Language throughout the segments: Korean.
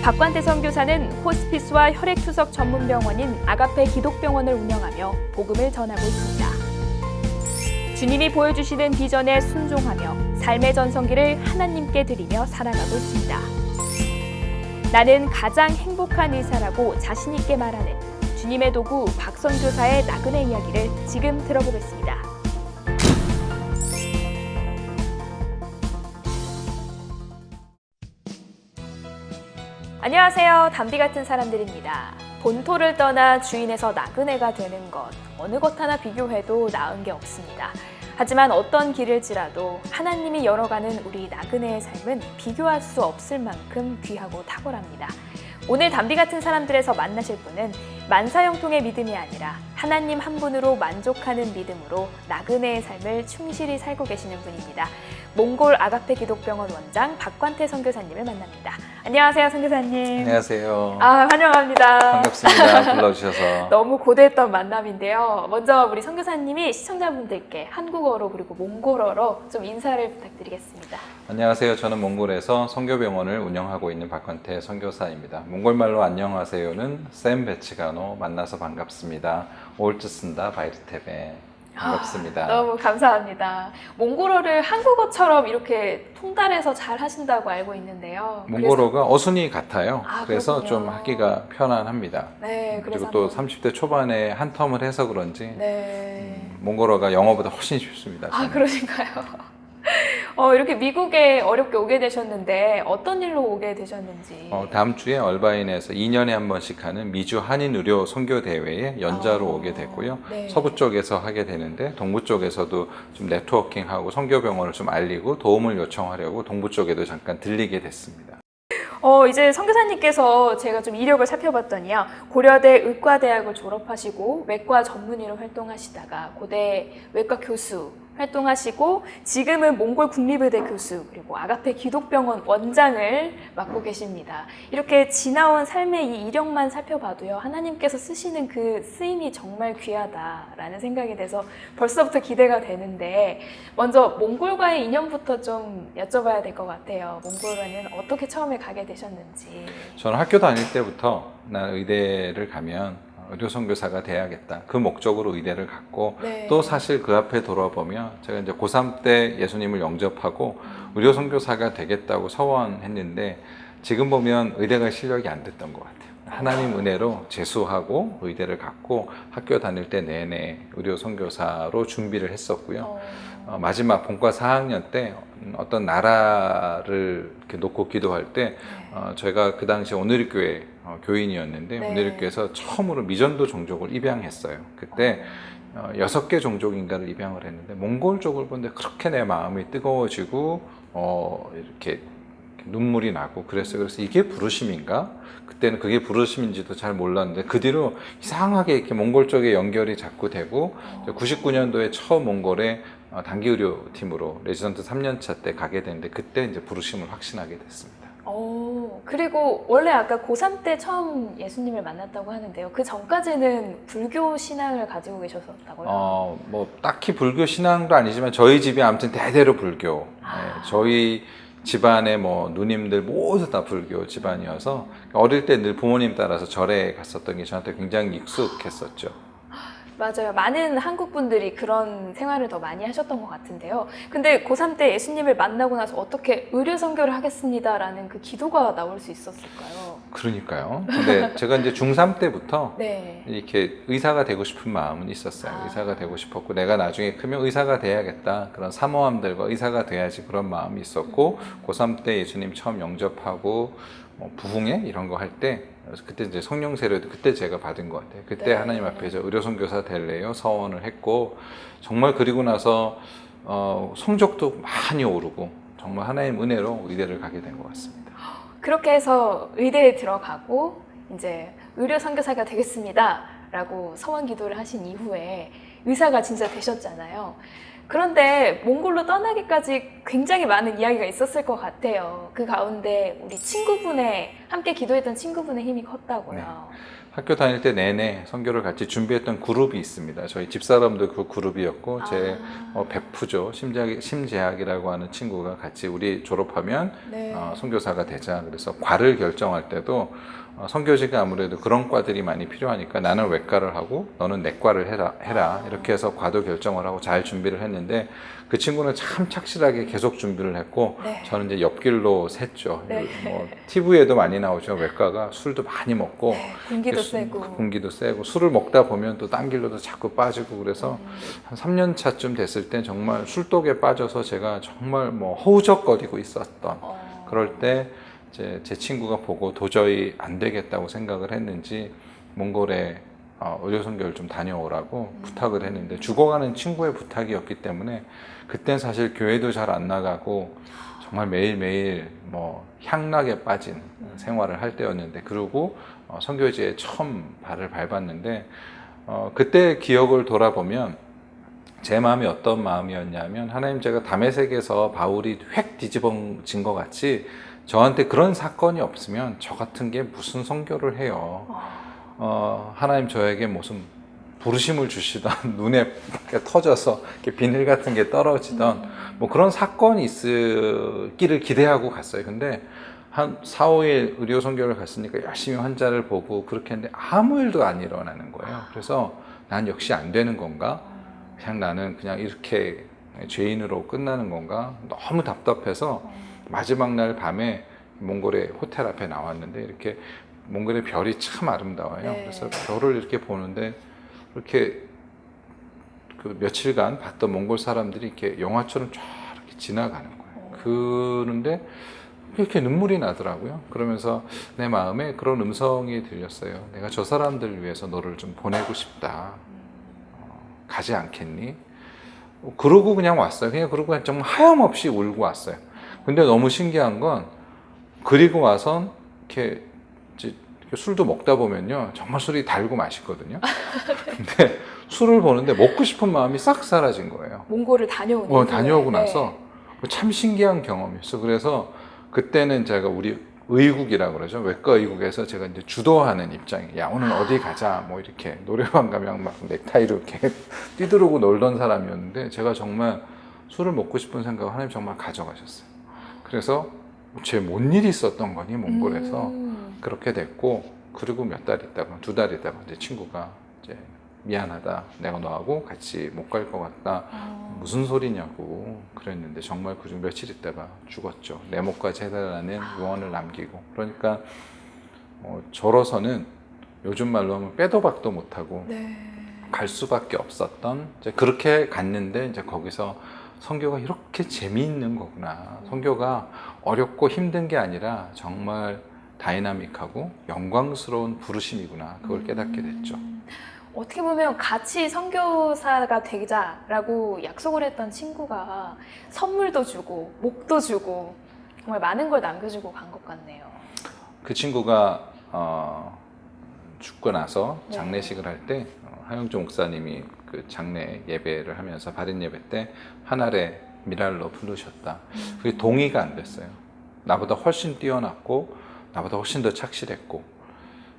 박관태 선교사는 호스피스와 혈액투석 전문병원인 아가페 기독병원을 운영하며 복음을 전하고 있습니다. 주님이 보여주시는 비전에 순종하며 삶의 전성기를 하나님께 드리며 살아가고 있습니다. 나는 가장 행복한 의사라고 자신 있게 말하는 주님의 도구 박 선교사의 나그네 이야기를 지금 들어보겠습니다. 안녕하세요. 담비 같은 사람들입니다. 본토를 떠나 주인에서 나그네가 되는 것, 어느 것 하나 비교해도 나은 게 없습니다. 하지만 어떤 길일지라도 하나님이 열어가는 우리 나그네의 삶은 비교할 수 없을 만큼 귀하고 탁월합니다. 오늘 담비 같은 사람들에서 만나실 분은 만사형통의 믿음이 아니라 하나님 한 분으로 만족하는 믿음으로 나그네의 삶을 충실히 살고 계시는 분입니다. 몽골 아가페 기독병원 원장 박관태 선교사님을 만납니다. 안녕하세요, 선교사님. 안녕하세요. 환영합니다. 반갑습니다. 불러주셔서. 너무 고대했던 만남인데요. 먼저 우리 선교사님이 시청자분들께 한국어로 그리고 몽골어로 좀 인사를 부탁드리겠습니다. 안녕하세요. 저는 몽골에서 선교병원을 운영하고 있는 박관태 선교사입니다. 몽골말로 안녕하세요는 샘 베치가노 만나서 반갑습니다. 올트쓴다 바이르테베. 반갑습니다. 너무 감사합니다. 몽골어를 한국어처럼 이렇게 통달해서 잘 하신다고 알고 있는데요. 몽골어가 어순이 같아요. 그래서 그렇군요. 좀 하기가 편안합니다. 네, 그래서 그리고 또 30대 초반에 한 텀을 해서 그런지 네. 몽골어가 영어보다 훨씬 쉽습니다. 저는. 그러신가요? 이렇게 미국에 어렵게 오게 되셨는데 어떤 일로 오게 되셨는지. 다음 주에 얼바인에서 2년에 한 번씩 하는 미주 한인 의료 선교 대회에 연자로 오게 됐고요. 네. 서부 쪽에서 하게 되는데 동부 쪽에서도 좀 네트워킹하고 선교병원을 좀 알리고 도움을 요청하려고 동부 쪽에도 잠깐 들리게 됐습니다. 이제 선교사님께서 제가 좀 이력을 살펴봤더니요. 고려대 의과대학을 졸업하시고 외과 전문의로 활동하시다가 고대 외과 교수 활동하시고 지금은 몽골 국립의대 교수 그리고 아가페 기독병원 원장을 맡고 계십니다. 이렇게 지나온 삶의 이 이력만 살펴봐도요. 하나님께서 쓰시는 그 쓰임이 정말 귀하다라는 생각이 돼서 벌써부터 기대가 되는데 먼저 몽골과의 인연부터 좀 여쭤봐야 될 것 같아요. 몽골에는 어떻게 처음에 가게 되셨는지. 저는 학교 다닐 때부터 난 의대를 가면 의료 선교사가 돼야겠다. 그 목적으로 의대를 갔고 네. 또 사실 그 앞에 돌아보면 제가 이제 고3 때 예수님을 영접하고 의료 선교사가 되겠다고 서원했는데 지금 보면 의대가 실력이 안 됐던 것 같아요. 하나님 은혜로 재수하고 의대를 갔고 학교 다닐 때 내내 의료 선교사로 준비를 했었고요. 마지막 본과 4학년 때 어떤 나라를 이렇게 놓고 기도할 때 저희가 그 당시 오늘교회 교인이었는데 네. 오늘교회에서 처음으로 미전도 종족을 입양했어요. 그때 6개 종족인가를 입양을 했는데 몽골 쪽을 보는데 그렇게 내 마음이 뜨거워지고 이렇게 눈물이 나고 그랬어요. 그래서 이게 부르심인가? 그때는 그게 부르심인지도 잘 몰랐는데 그 뒤로 이상하게 이렇게 몽골 쪽에 연결이 자꾸 되고 99년도에 처음 몽골에 단기의료팀으로 레지던트 3년차 때 가게 됐는데 그때 이제 부르심을 확신하게 됐습니다. 그리고 원래 아까 고3 때 처음 예수님을 만났다고 하는데요. 그 전까지는 불교 신앙을 가지고 계셨었다고요? 뭐 딱히 불교 신앙도 아니지만 저희 집이 아무튼 대대로 불교. 네, 저희 집안의 뭐 누님들 모두 다 불교 집안이어서 어릴 때 늘 부모님 따라서 절에 갔었던 게 저한테 굉장히 익숙했었죠. 맞아요. 많은 한국 분들이 그런 생활을 더 많이 하셨던 것 같은데요. 근데 고3 때 예수님을 만나고 나서 어떻게 의료 선교를 하겠습니다라는 그 기도가 나올 수 있었을까요? 그러니까요. 근데 제가 이제 중3 때부터 네. 이렇게 의사가 되고 싶은 마음은 있었어요. 의사가 되고 싶었고 내가 나중에 크면 의사가 돼야겠다. 그런 사모함들과 의사가 돼야지 그런 마음이 있었고 고3 때 예수님 처음 영접하고 부흥회 이런 거 할 때 그때 이제 성령 세례도 그때 제가 받은 것 같아요. 그때 네. 하나님 앞에서 의료 선교사 될래요 서원을 했고 정말 그리고 나서 성적도 많이 오르고 정말 하나님 은혜로 의대를 가게 된 것 같습니다. 그렇게 해서 의대에 들어가고 이제 의료 선교사가 되겠습니다라고 서원 기도를 하신 이후에 의사가 진짜 되셨잖아요. 그런데 몽골로 떠나기까지 굉장히 많은 이야기가 있었을 것 같아요. 그 가운데 우리 친구분의 함께 기도했던 친구분의 힘이 컸다고요. 네. 학교 다닐 때 내내 선교를 같이 준비했던 그룹이 있습니다. 저희 집사람도 그 그룹이었고 제 베프죠. 심재학이라고 하는 친구가 같이 우리 졸업하면 네. 선교사가 되자. 그래서 과를 결정할 때도 선교지가 아무래도 그런 과들이 많이 필요하니까 나는 외과를 하고 너는 내과를 해라. 이렇게 해서 과도 결정을 하고 잘 준비를 했는데 그 친구는 참 착실하게 계속 준비를 했고 네. 저는 이제 옆길로 샜죠. 네. 뭐 TV에도 많이 나오죠. 외과가 술도 많이 먹고 네, 공기도 세고. 공기도 세고 술을 먹다 보면 또 딴 길로도 자꾸 빠지고 그래서 한 3년 차쯤 됐을 때 정말 술독에 빠져서 제가 정말 뭐 허우적거리고 있었던 그럴 때 이제 제 친구가 보고 도저히 안 되겠다고 생각을 했는지 몽골에 의료 선교를 좀 다녀오라고 부탁을 했는데 죽어가는 친구의 부탁이었기 때문에 그땐 사실 교회도 잘 안 나가고 정말 매일매일 뭐 향락에 빠진 생활을 할 때였는데 그러고 선교지에 처음 발을 밟았는데 그때 기억을 돌아보면 제 마음이 어떤 마음이었냐면 하나님 제가 다메섹에서 바울이 획 뒤집어진 것 같이 저한테 그런 사건이 없으면 저 같은 게 무슨 선교를 해요. 하나님 저에게 무슨 부르심을 주시던 눈에 터져서 이렇게 비늘 같은 게 떨어지던 뭐 그런 사건이 있기를 기대하고 갔어요. 근데 한 4, 5일 의료 선교를 갔으니까 열심히 환자를 보고 그렇게 했는데 아무 일도 안 일어나는 거예요. 그래서 난 역시 안 되는 건가? 그냥 나는 그냥 이렇게 죄인으로 끝나는 건가? 너무 답답해서 마지막 날 밤에 몽골의 호텔 앞에 나왔는데 이렇게 몽골의 별이 참 아름다워요. 네. 그래서 별을 이렇게 보는데 이렇게 그 며칠간 봤던 몽골 사람들이 이렇게 영화처럼 쫙 이렇게 지나가는 거예요. 그런데 이렇게 눈물이 나더라고요. 그러면서 내 마음에 그런 음성이 들렸어요. 내가 저 사람들을 위해서 너를 좀 보내고 싶다. 가지 않겠니? 그러고 그냥 왔어요. 그냥 그러고 정말 하염없이 울고 왔어요. 근데 너무 신기한 건 그리고 와선 이렇게 술도 먹다 보면요 정말 술이 달고 맛있거든요. 근데 술을 보는데 먹고 싶은 마음이 싹 사라진 거예요. 몽골을 다녀오고 다녀오고 나서 참 신기한 경험이었어. 그래서 그때는 제가 우리 의국이라고 그러죠. 외과 의국에서 제가 이제 주도하는 입장이에요. 야 오늘 어디 가자 뭐 이렇게 노래방 가면 막 넥타이로 이렇게 뛰두르고 놀던 사람이었는데 제가 정말 술을 먹고 싶은 생각을 하나님 정말 가져가셨어요. 그래서 제 뭔 일이 있었던 거니 몽골에서 그렇게 됐고 그리고 몇 달 있다가 2달 있다가 이제 친구가 이제 미안하다 내가 너하고 같이 못 갈 것 같다 무슨 소리냐고 그랬는데 정말 그중 며칠 있다가 죽었죠. 내 목까지 해달라는 유언을 남기고 그러니까 저로서는 요즘 말로 하면 빼도 박도 못하고 갈 수밖에 없었던 이제 그렇게 갔는데 이제 거기서 선교가 이렇게 재미있는 거구나. 선교가 어렵고 힘든 게 아니라 정말 다이나믹하고 영광스러운 부르심이구나. 그걸 깨닫게 됐죠. 어떻게 보면 같이 선교사가 되자라고 약속을 했던 친구가 선물도 주고 목도 주고 정말 많은 걸 남겨주고 간 것 같네요. 그 친구가 죽고 나서 장례식을 할 때 하영주 목사님이 그 장례 예배를 하면서 발인 예배 때 하늘에 미랄로 부르셨다. 그게 동의가 안 됐어요. 나보다 훨씬 뛰어났고 나보다 훨씬 더 착실했고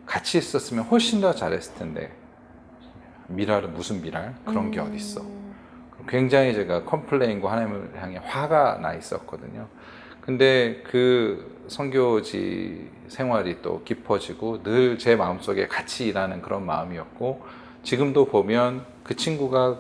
같이 있었으면 훨씬 더 잘했을 텐데 미랄은 무슨 미랄? 그런 게 어딨어. 굉장히 제가 컴플레인과 하나님을 향해 화가 나 있었거든요. 근데 그 선교지 생활이 또 깊어지고 늘 제 마음속에 같이 일하는 그런 마음이었고 지금도 보면 그 친구가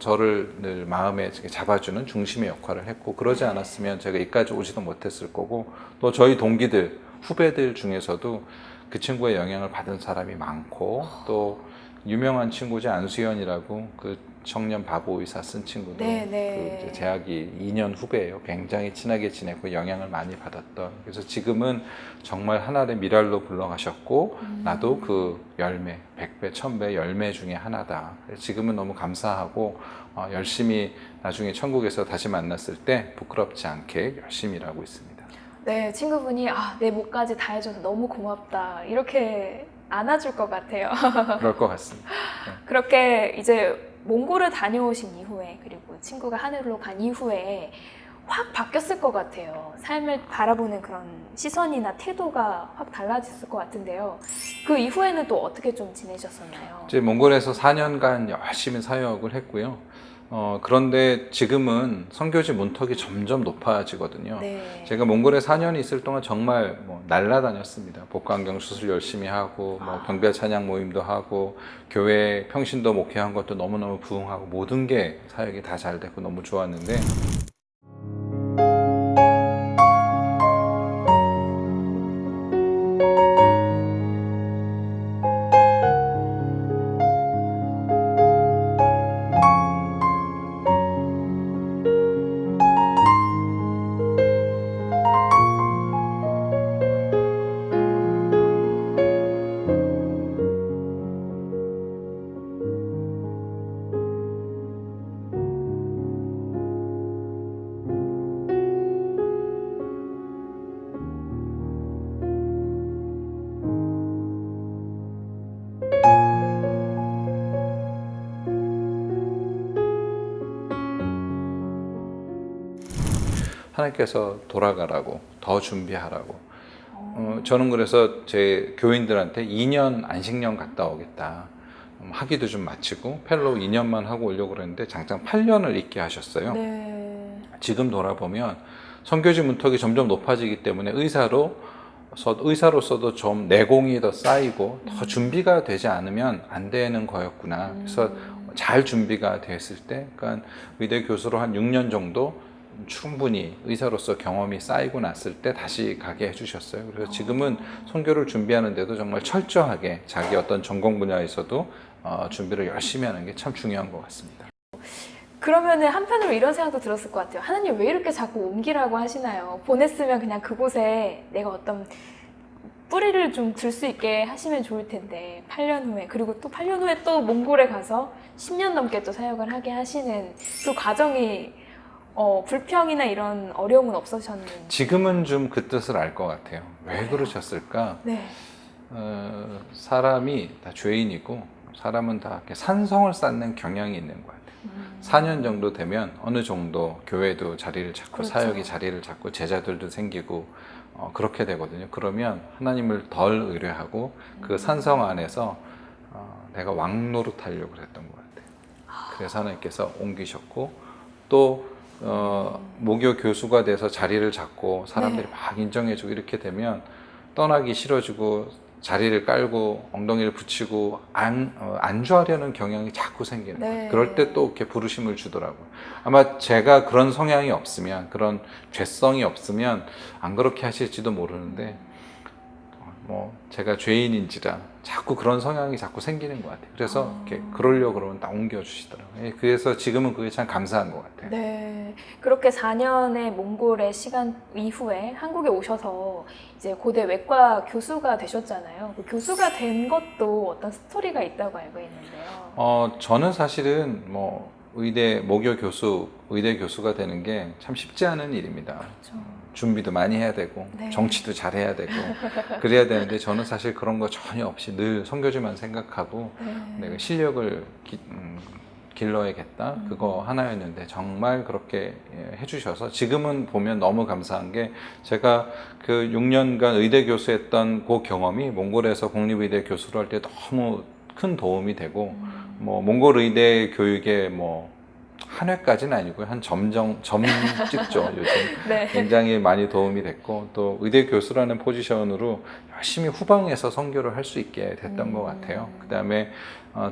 저를 늘 마음에 잡아주는 중심의 역할을 했고 그러지 않았으면 제가 여기까지 오지도 못했을 거고 또 저희 동기들 후배들 중에서도 그 친구의 영향을 받은 사람이 많고 또 유명한 친구지 안수현이라고 그 청년 바보 의사 쓴 친구도 그 이제 재학이 2년 후배예요. 굉장히 친하게 지내고 영향을 많이 받았던. 그래서 지금은 정말 하나의 미랄로 불러가셨고 나도 그 열매 100배 1000배 열매 중에 하나다. 지금은 너무 감사하고 열심히 나중에 천국에서 다시 만났을 때 부끄럽지 않게 열심히 일하고 있습니다. 네, 친구분이 내 목까지 다 해줘서 너무 고맙다 이렇게 안아줄 것 같아요. 그럴 것 같습니다. 네. 그렇게 이제 몽골을 다녀오신 이후에 그리고 친구가 하늘로 간 이후에 확 바뀌었을 것 같아요. 삶을 바라보는 그런 시선이나 태도가 확 달라졌을 것 같은데요. 그 이후에는 또 어떻게 좀 지내셨었나요? 이제 몽골에서 4년간 열심히 사역을 했고요. 그런데 지금은 선교지 문턱이 점점 높아지거든요. 네. 제가 몽골에 4년 있을 동안 정말 뭐 날라다녔습니다. 복강경 수술 열심히 하고, 뭐 경배 찬양 모임도 하고, 교회 평신도 목회한 것도 너무너무 부응하고, 모든 게 사역이 다 잘 됐고 너무 좋았는데, 하나님께서 돌아가라고, 더 준비하라고. 저는 그래서 제 교인들한테 2년 안식년 갔다 오겠다. 학위도 좀 마치고 펠로우 2년만 하고 오려고 그랬는데 장장 8년을 있게 하셨어요. 네. 지금 돌아보면 선교지 문턱이 점점 높아지기 때문에 의사로서도 좀 내공이 더 쌓이고 더 준비가 되지 않으면 안 되는 거였구나. 그래서 잘 준비가 됐을 때, 그러니까 의대 교수로 한 6년 정도 충분히 의사로서 경험이 쌓이고 났을 때 다시 가게 해주셨어요. 그래서 지금은 선교를 준비하는데도 정말 철저하게 자기 어떤 전공 분야에서도 준비를 열심히 하는 게 참 중요한 것 같습니다. 그러면은 한편으로 이런 생각도 들었을 것 같아요. 하나님 왜 이렇게 자꾸 옮기라고 하시나요? 보냈으면 그냥 그곳에 내가 어떤 뿌리를 좀 들 수 있게 하시면 좋을 텐데 8년 후에, 그리고 또 8년 후에 또 몽골에 가서 10년 넘게 또 사역을 하게 하시는 그 과정이 불평이나 이런 어려움은 없으셨는지. 지금은 좀 그 뜻을 알 것 같아요. 왜 그러셨을까? 네. 사람이 다 죄인이고 사람은 다 이렇게 산성을 쌓는 경향이 있는 것 같아요. 4년 정도 되면 어느 정도 교회도 자리를 잡고 그렇죠. 사역이 자리를 잡고 제자들도 생기고 그렇게 되거든요. 그러면 하나님을 덜 의뢰하고 그 산성 안에서 내가 왕노릇 하려고 했던 것 같아요. 그래서 하나님께서 옮기셨고 또 모교 교수가 돼서 자리를 잡고 사람들이 네. 막 인정해주고 이렇게 되면 떠나기 싫어지고 자리를 깔고 엉덩이를 붙이고 안주하려는 경향이 자꾸 생기는 거예요. 네. 그럴 때 또 이렇게 부르심을 주더라고요. 아마 제가 그런 성향이 없으면, 그런 죄성이 없으면 안 그렇게 하실지도 모르는데 뭐 제가 죄인인지라 자꾸 그런 성향이 자꾸 생기는 것 같아요. 그래서 이렇게 그러려고 그러면 딱 옮겨주시더라고요. 예, 그래서 지금은 그게 참 감사한 것 같아요. 네. 그렇게 4년의 몽골의 시간 이후에 한국에 오셔서 이제 고대 외과 교수가 되셨잖아요. 그 교수가 된 것도 어떤 스토리가 있다고 알고 있는데요. 저는 사실은 뭐 의대 교수가 되는 게 참 쉽지 않은 일입니다. 그렇죠. 준비도 많이 해야 되고 네. 정치도 잘해야 되고 그래야 되는데 저는 사실 그런 거 전혀 없이 늘 선교지만 생각하고 네. 내가 실력을 길러야겠다 그거 하나였는데 정말 그렇게 해주셔서 지금은 보면 너무 감사한 게 제가 그 6년간 의대 교수했던 그 경험이 몽골에서 공립의대 교수로 할 때 너무 큰 도움이 되고 뭐 몽골 의대 교육에 뭐 한 회까지는 아니고요. 한 점 찍죠. 요즘 네. 굉장히 많이 도움이 됐고 또 의대 교수라는 포지션으로 열심히 후방에서 선교를 할 수 있게 됐던 것 같아요. 그 다음에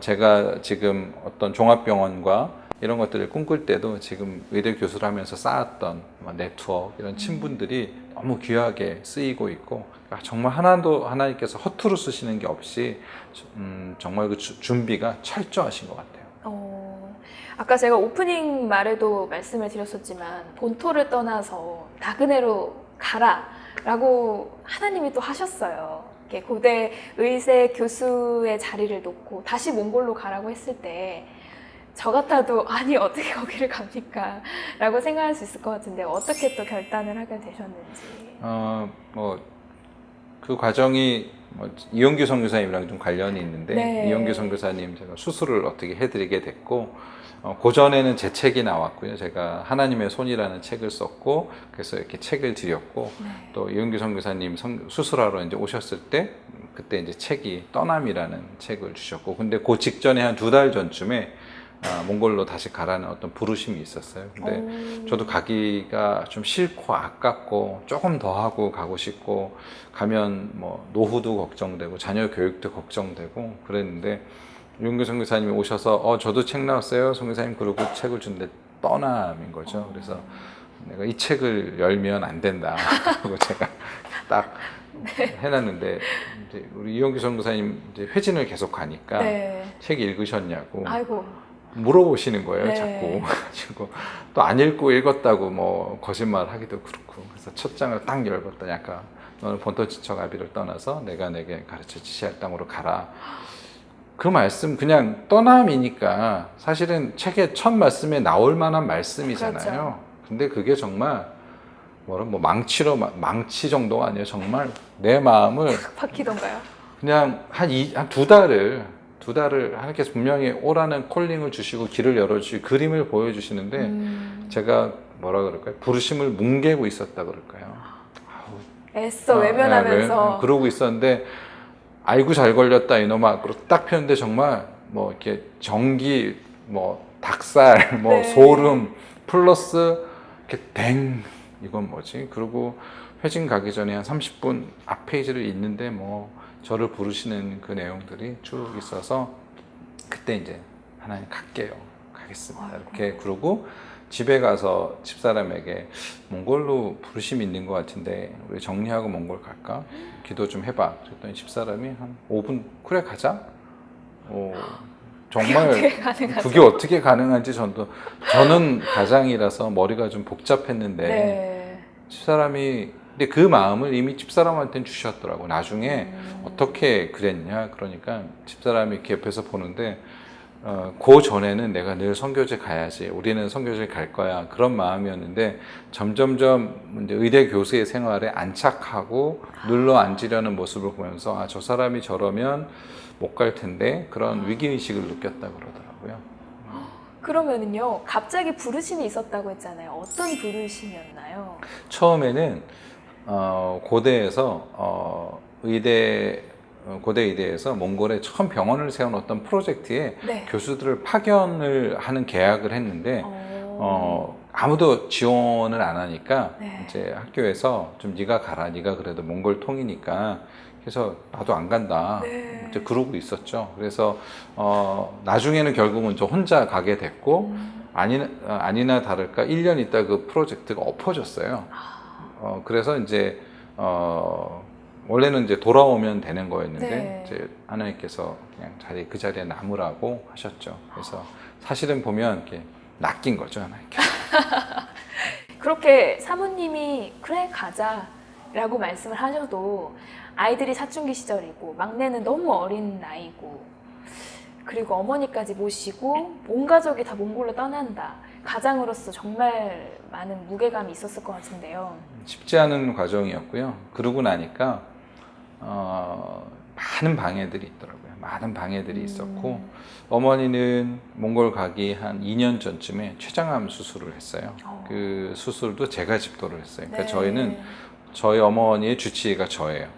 제가 지금 어떤 종합병원과 이런 것들을 꿈꿀 때도 지금 의대 교수를 하면서 쌓았던 네트워크 이런 친분들이 너무 귀하게 쓰이고 있고 정말 하나님께서 허투루 쓰시는 게 없이 정말 그 준비가 철저하신 것 같아요. 아까 제가 오프닝 말에도 말씀을 드렸었지만 본토를 떠나서 나그네로 가라 라고 하나님이 또 하셨어요. 이렇게 고대 의대 교수의 자리를 놓고 다시 몽골로 가라고 했을 때 저 같아도 아니 어떻게 거기를 갑니까? 라고 생각할 수 있을 것 같은데 어떻게 또 결단을 하게 되셨는지. 뭐 그 과정이 뭐 이용규 선교사님이랑 좀 관련이 있는데 네. 이용규 선교사님 제가 수술을 어떻게 해드리게 됐고 고전에는 제 책이 나왔고요. 제가 하나님의 손이라는 책을 썼고 그래서 이렇게 책을 드렸고 네. 또 이용규 선교사님 수술하러 이제 오셨을 때 그때 이제 책이 떠남이라는 책을 주셨고 근데 그 직전에 한 2달 전쯤에 몽골로 다시 가라는 어떤 부르심이 있었어요. 근데 저도 가기가 좀 싫고 아깝고 조금 더 하고 가고 싶고 가면 뭐 노후도 걱정되고 자녀 교육도 걱정되고 그랬는데 윤규 선교사님이 오셔서 저도 책 나왔어요 선교사님 그러고 책을 준데 떠남인 거죠. 그래서 내가 이 책을 열면 안 된다 하고 제가 딱 해놨는데 이제 우리 이용규 선교사님 이제 회진을 계속 가니까 네. 책 읽으셨냐고 아이고. 물어보시는 거예요. 네. 자꾸 가지고 또 안 읽고 읽었다고 뭐 거짓말 하기도 그렇고 그래서 첫 장을 딱 열었더니 아까 너는 본토지척 아비를 떠나서 내가 내게 가르쳐 지시할 땅으로 가라. 그 말씀 그냥 떠남이니까 사실은 책의 첫 말씀에 나올 만한 말씀이잖아요. 그렇죠. 근데 그게 정말 뭐 망치 정도가 아니에요. 정말 내 마음을 박히던가요? 그냥 한 2달을 하나님께서 분명히 오라는 콜링을 주시고 길을 열어주시고 그림을 보여주시는데 제가 뭐라 그럴까요? 부르심을 뭉개고 있었다 그럴까요? 애써 외면하면서. 그러고 있었는데 아이고 잘 걸렸다 이놈아 그러고 딱 폈는데 정말 뭐 이렇게 전기 뭐 닭살 뭐 네. 소름 플러스 이렇게 댕 이건 뭐지? 그리고 회진 가기 전에 한 30분 앞 페이지를 읽는데 뭐 저를 부르시는 그 내용들이 쭉 있어서 그때 이제 하나님 갈게요. 가겠습니다. 이렇게 그러고 집에 가서 집사람에게 몽골로 부르심이 있는 것 같은데 우리 정리하고 몽골 갈까? 기도 좀 해봐. 그랬더니 집사람이 한 5분 그래 가자. 정말 그게 어떻게 가능한지 저는 가장이라서 머리가 좀 복잡했는데 네. 집사람이 근데 그 마음을 이미 집사람한테는 주셨더라고. 나중에 어떻게 그랬냐 그러니까 집사람이 이렇게 옆에서 보는데 그 전에는 내가 늘 선교제 가야지 우리는 선교제 갈 거야 그런 마음이었는데 점점점 이제 의대 교수의 생활에 안착하고 눌러 앉으려는 모습을 보면서 저 사람이 저러면 못 갈 텐데 그런 위기의식을 느꼈다 그러더라고요. 그러면은요, 갑자기 부르심이 있었다고 했잖아요. 어떤 부르심이었나요? 처음에는 고대에서 고대 의대에서 몽골에 처음 병원을 세운 어떤 프로젝트에 네. 교수들을 파견을 하는 계약을 했는데 아무도 지원을 안 하니까 네. 이제 학교에서 좀 네가 가라 네가 그래도 몽골 통이니까 그래서 나도 안 간다 네. 이제 그러고 있었죠. 그래서 나중에는 결국은 저 혼자 가게 됐고 아니나 다를까 1년 있다 그 프로젝트가 엎어졌어요. 그래서 이제 원래는 이제 돌아오면 되는 거였는데 네. 이제 하나님께서 그냥 그 자리에 남으라고 하셨죠. 그래서 사실은 보면 이렇게 낚인 거죠 하나님께서. 그렇게 사모님이 그래 가자라고 말씀을 하셔도 아이들이 사춘기 시절이고 막내는 너무 어린 나이고 그리고 어머니까지 모시고 온 가족이 다 몽골로 떠난다. 가장으로서 정말 많은 무게감이 있었을 것 같은데요. 쉽지 않은 과정이었고요. 그러고 나니까 많은 방해들이 있더라고요. 많은 방해들이 있었고 어머니는 몽골 가기 한 2년 전쯤에 췌장암 수술을 했어요. 그 수술도 제가 집도를 했어요. 그러니까 네. 저희는 저희 어머니의 주치의가 저예요.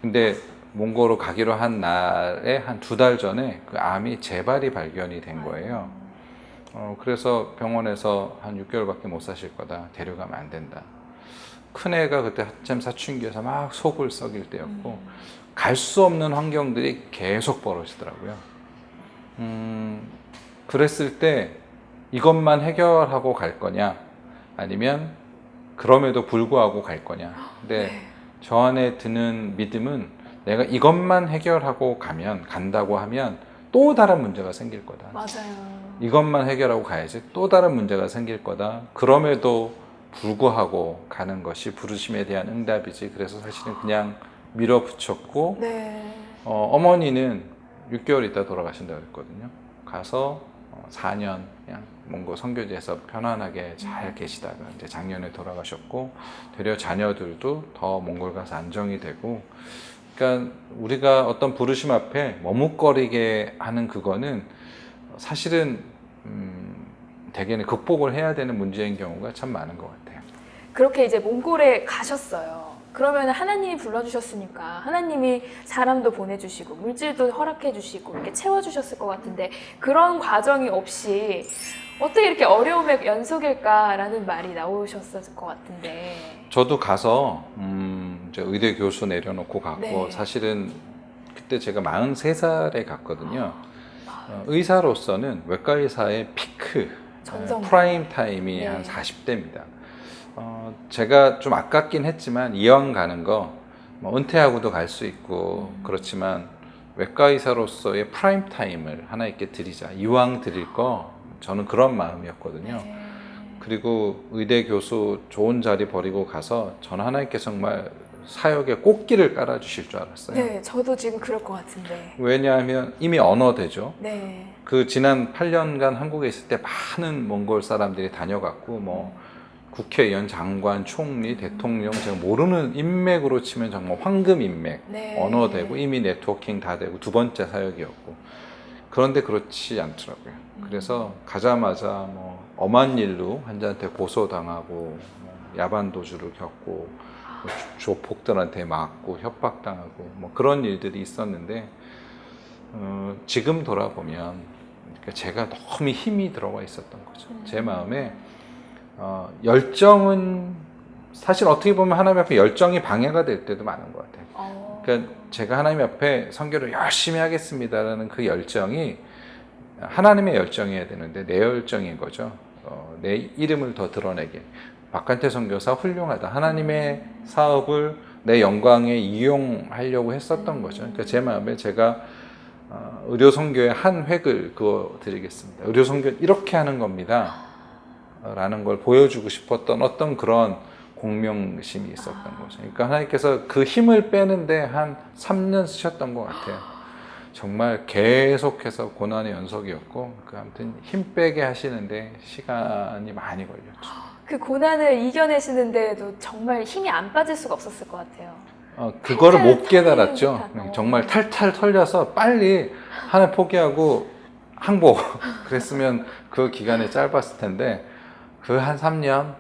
근데 몽골로 가기로 한 날에 한 2달 전에 그 암이 재발이 발견이 된 거예요. 그래서 병원에서 한 6개월밖에 못 사실 거다. 데려가면 안 된다. 큰애가 그때 한참 사춘기여서 막 속을 썩일 때였고 갈 수 없는 환경들이 계속 벌어지더라고요. 그랬을 때 이것만 해결하고 갈 거냐 아니면 그럼에도 불구하고 갈 거냐. 근데 저 안에 드는 믿음은 내가 이것만 해결하고 간다고 하면 또 다른 문제가 생길 거다. 맞아요. 이것만 해결하고 가야지 또 다른 문제가 생길 거다. 그럼에도 불구하고 가는 것이 부르심에 대한 응답이지. 그래서 사실은 그냥 밀어붙였고 네. 어머니는 6개월 있다 돌아가신다고 그랬거든요. 가서 4년 그냥 몽골 선교지에서 편안하게 잘 계시다가 이제 작년에 돌아가셨고 되려 자녀들도 더 몽골 가서 안정이 되고 그러니까 우리가 어떤 부르심 앞에 머뭇거리게 하는 그거는 사실은 대개는 극복을 해야 되는 문제인 경우가 참 많은 것 같아요. 그렇게 이제 몽골에 가셨어요. 그러면 하나님이 불러주셨으니까 하나님이 사람도 보내주시고 물질도 허락해주시고 이렇게 채워주셨을 것 같은데 그런 과정이 없이 어떻게 이렇게 어려움의 연속일까라는 말이 나오셨을 것 같은데. 저도 가서 이제 의대 교수 내려놓고 갔고 네. 사실은 그때 제가 43살에 갔거든요. 의사로서는 외과 의사의 피크, 전성. 프라임 타임이 네. 한 40대입니다. 제가 좀 아깝긴 했지만 이왕 가는 거 뭐 은퇴하고도 갈 수 있고 그렇지만 외과 의사로서의 프라임 타임을 하나 있게 드리자. 이왕 드릴 거 저는 그런 마음이었거든요. 네. 그리고 의대 교수 좋은 자리 버리고 가서 저는 하나님께 정말 사역에 꽃길을 깔아주실 줄 알았어요. 네, 저도 지금 그럴 것 같은데. 왜냐하면 이미 언어되죠. 네. 그 지난 8년간 한국에 있을 때 많은 몽골 사람들이 다녀갔고 뭐 국회의원, 장관, 총리, 대통령 제가 모르는 인맥으로 치면 정말 황금 인맥, 네. 언어되고 이미 네트워킹 다 되고 두 번째 사역이었고 그런데 그렇지 않더라고요. 그래서 가자마자 뭐 엄한 일로 환자한테 고소당하고 뭐 야반 도주를 겪고 뭐 조폭들한테 맞고 협박당하고 뭐 그런 일들이 있었는데 지금 돌아보면 그러니까 제가 너무 힘이 들어와 있었던 거죠. 제 마음에 열정은 사실 어떻게 보면 하나님 앞에 열정이 방해가 될 때도 많은 것 같아요. 그러니까 제가 하나님 앞에 선교를 열심히 하겠습니다라는 그 열정이 하나님의 열정이어야 되는데 내 열정인 거죠. 내 이름을 더 드러내게. 박한태 선교사 훌륭하다. 하나님의 사업을 내 영광에 이용하려고 했었던 거죠. 그러니까 제 마음에 제가 의료 선교의 한 획을 그어 드리겠습니다. 의료 선교 이렇게 하는 겁니다. 라는 걸 보여주고 싶었던 어떤 그런 공명심이 있었던 거죠. 그러니까 하나님께서 그 힘을 빼는데 한 3년 쓰셨던 것 같아요. 정말 계속해서 고난의 연속이었고 아무튼 힘 빼게 하시는데 시간이 많이 걸렸죠. 그 고난을 이겨내시는데도 정말 힘이 안 빠질 수가 없었을 것 같아요. 그거를 탈탈 못 깨달았죠. 털리는 듯한, 정말 탈탈 털려서 빨리 하나 포기하고 항복 그랬으면 그 기간이 짧았을 텐데 그 한 3년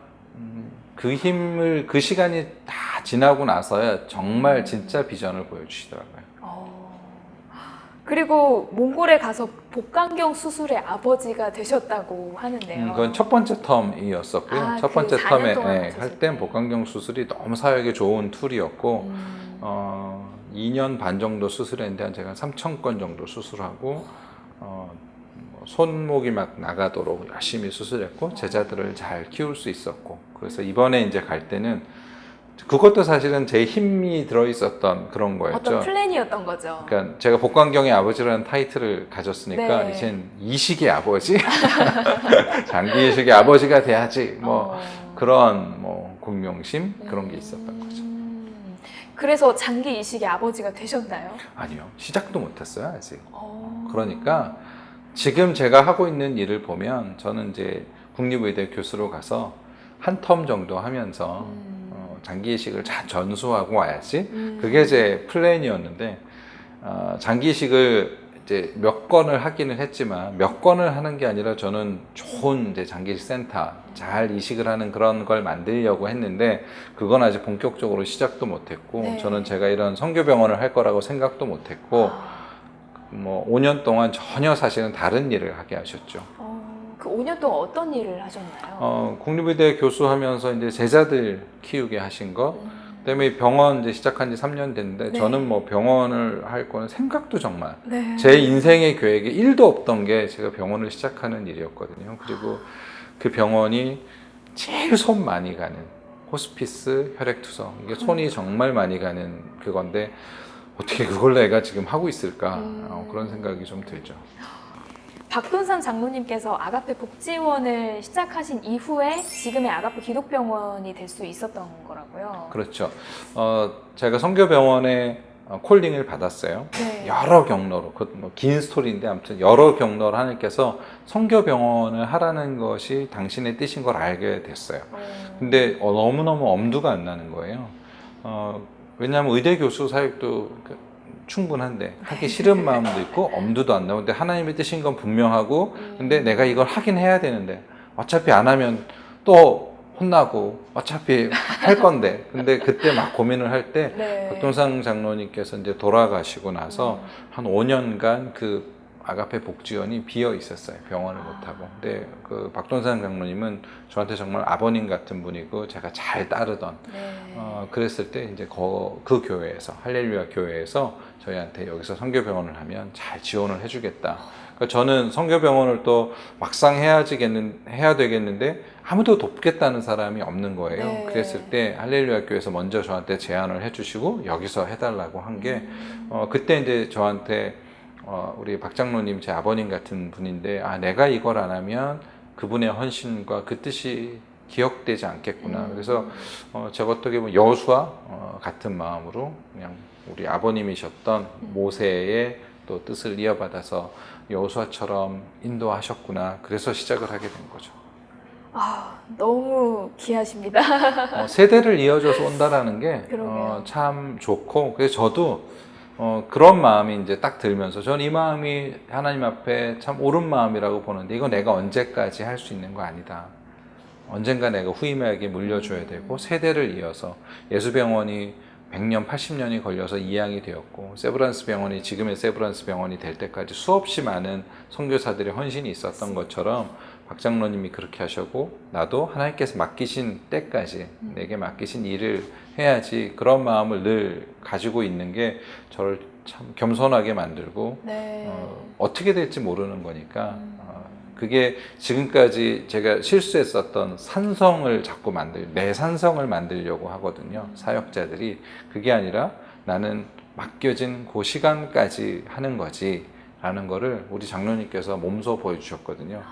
그 힘을 그 시간이 다 지나고 나서야 정말 진짜 비전을 보여주시더라고요. 그리고 몽골에 가서 복강경 수술의 아버지가 되셨다고 하는데요. 그건 첫 번째 텀이었었고요. 첫 번째 그 4년 텀에 동안 할 땐 복강경 수술이 너무 사역에 좋은 툴이었고 2년 반 정도 수술했는데 제가 3,000건 정도 수술하고 손목이 막 나가도록 열심히 수술했고 제자들을 잘 키울 수 있었고 그래서 이번에 이제 갈 때는 그것도 사실은 제 힘이 들어있었던 그런 거였죠. 어떤 플랜이었던 거죠. 그러니까 제가 복강경의 아버지라는 타이틀을 가졌으니까 네. 이젠 이식의 아버지, 장기 이식의 아버지가 돼야지 뭐 그런 뭐 공명심 그런 게 있었던 거죠. 그래서 장기 이식의 아버지가 되셨나요? 아니요, 시작도 못했어요 아직. 그러니까 지금 제가 하고 있는 일을 보면 저는 이제 국립의대 교수로 가서 한 텀 정도 하면서 장기 이식을 잘 전수하고 와야지. 그게 제 플랜이었는데 장기 이식을 이제 몇 건을 하기는 했지만 몇 건을 하는 게 아니라 저는 좋은 이제 장기 이식 센터 잘 이식을 하는 그런 걸 만들려고 했는데 그건 아직 본격적으로 시작도 못했고 네. 저는 제가 이런 선교병원을 할 거라고 생각도 못했고 뭐 5년 동안 전혀 사실은 다른 일을 하게 하셨죠. 그 5년 동안 어떤 일을 하셨나요? 국립의대 교수하면서 이제 제자들 키우게 하신 거, 그다음에 병원 이제 시작한 지 3년 됐는데 네. 저는 뭐 병원을 할 거는 생각도 정말 네. 제 인생의 계획에 1도 없던 게 제가 병원을 시작하는 일이었거든요. 그리고 그 병원이 제일 손 많이 가는 호스피스 혈액투성 이게 손이 정말 많이 가는 그건데 어떻게 그걸 내가 지금 하고 있을까 그런 생각이 좀 들죠. 박근산 장로님께서 아가페 복지원을 시작하신 이후에 지금의 아가페 기독병원이 될 수 있었던 거라고요. 그렇죠. 제가 선교병원에 콜링을 받았어요. 네. 여러 경로로, 긴 스토리인데 아무튼 여러 경로로 하나님께서 선교병원을 하라는 것이 당신의 뜻인 걸 알게 됐어요. 근데 너무너무 엄두가 안 나는 거예요. 왜냐하면 의대 교수 사역도 충분한데 하기 싫은 마음도 있고 엄두도 안 나고 근데 하나님의 뜻인 건 분명하고 근데 내가 이걸 하긴 해야 되는데 어차피 안 하면 또 혼나고 어차피 할 건데 근데 그때 막 고민을 할 때 네. 박동상 장로님께서 이제 돌아가시고 나서 한 5년간 그 아가페 복지원이 비어 있었어요. 병원을 못 하고. 근데 그 박동상 장로님은 저한테 정말 아버님 같은 분이고 제가 잘 따르던 네. 그랬을 때 이제 그 교회에서 할렐루야 교회에서 저희한테 여기서 선교병원을 하면 잘 지원을 해주겠다. 그러니까 저는 선교병원을 또 막상 해야 되겠는데 아무도 돕겠다는 사람이 없는 거예요. 네. 그랬을 때 할렐루야 교회에서 먼저 저한테 제안을 해주시고 여기서 해달라고 한 게 그때 이제 저한테 우리 박 장로님 제 아버님 같은 분인데 내가 이걸 안 하면 그분의 헌신과 그 뜻이 기억되지 않겠구나. 그래서 제가 어떻게 보면 여호수아 같은 마음으로 그냥 우리 아버님이셨던 모세의 또 뜻을 이어받아서 여호수아처럼 인도하셨구나. 그래서 시작을 하게 된 거죠. 너무 귀하십니다. 세대를 이어져서 온다라는 게 그러게요. 참 좋고 그래서 저도 그런 마음이 이제 딱 들면서 저는 이 마음이 하나님 앞에 참 옳은 마음이라고 보는데 이거 내가 언제까지 할 수 있는 거 아니다. 언젠가 내가 후임에게 물려줘야 되고 세대를 이어서 예수병원이 100년, 80년이 걸려서 이양이 되었고 세브란스 병원이 지금의 세브란스 병원이 될 때까지 수없이 많은 선교사들의 헌신이 있었던 것처럼 박 장로님이 그렇게 하셨고 나도 하나님께서 맡기신 때까지 내게 맡기신 일을 해야지 그런 마음을 늘 가지고 있는 게 저를 참 겸손하게 만들고 네. 어떻게 될지 모르는 거니까 그게 지금까지 제가 실수했었던 산성을 자꾸 내 산성을 만들려고 하거든요. 사역자들이. 그게 아니라 나는 맡겨진 그 시간까지 하는 거지 라는 거를 우리 장로님께서 몸소 보여주셨거든요.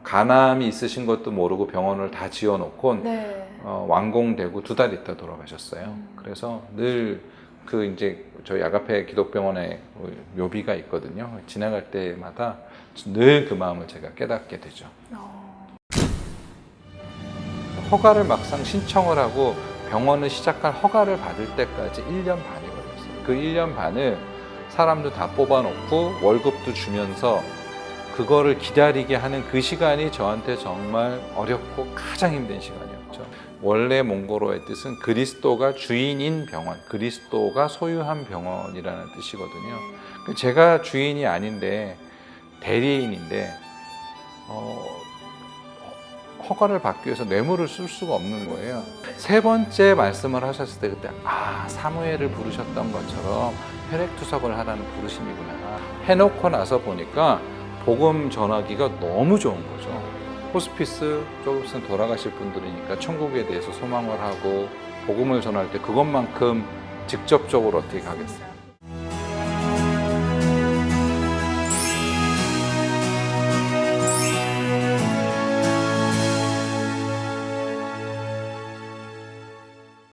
간암이 있으신 것도 모르고 병원을 다 지어놓고 네. 완공되고 2달 있다 돌아가셨어요. 그래서 늘 이제 저희 아가페 기독병원에 묘비가 있거든요. 지나갈 때마다 늘 그 마음을 제가 깨닫게 되죠. 허가를 막상 신청을 하고 병원을 시작할 허가를 받을 때까지 1년 반이 걸렸어요. 그 1년 반을 사람도 다 뽑아놓고 월급도 주면서 그거를 기다리게 하는 그 시간이 저한테 정말 어렵고 가장 힘든 시간이었죠. 원래 몽고로의 뜻은 그리스도가 주인인 병원, 그리스도가 소유한 병원이라는 뜻이거든요. 제가 주인이 아닌데 대리인인데 허가를 받기 위해서 뇌물을 쓸 수가 없는 거예요. 3번째 말씀을 하셨을 때 그때 사무엘을 부르셨던 것처럼 혈액투석을 하라는 부르심이구나 해놓고 나서 보니까 복음 전하기가 너무 좋은 거죠. 호스피스 조금 있으면 돌아가실 분들이니까 천국에 대해서 소망을 하고 복음을 전할 때 그것만큼 직접적으로 어떻게 가겠어요.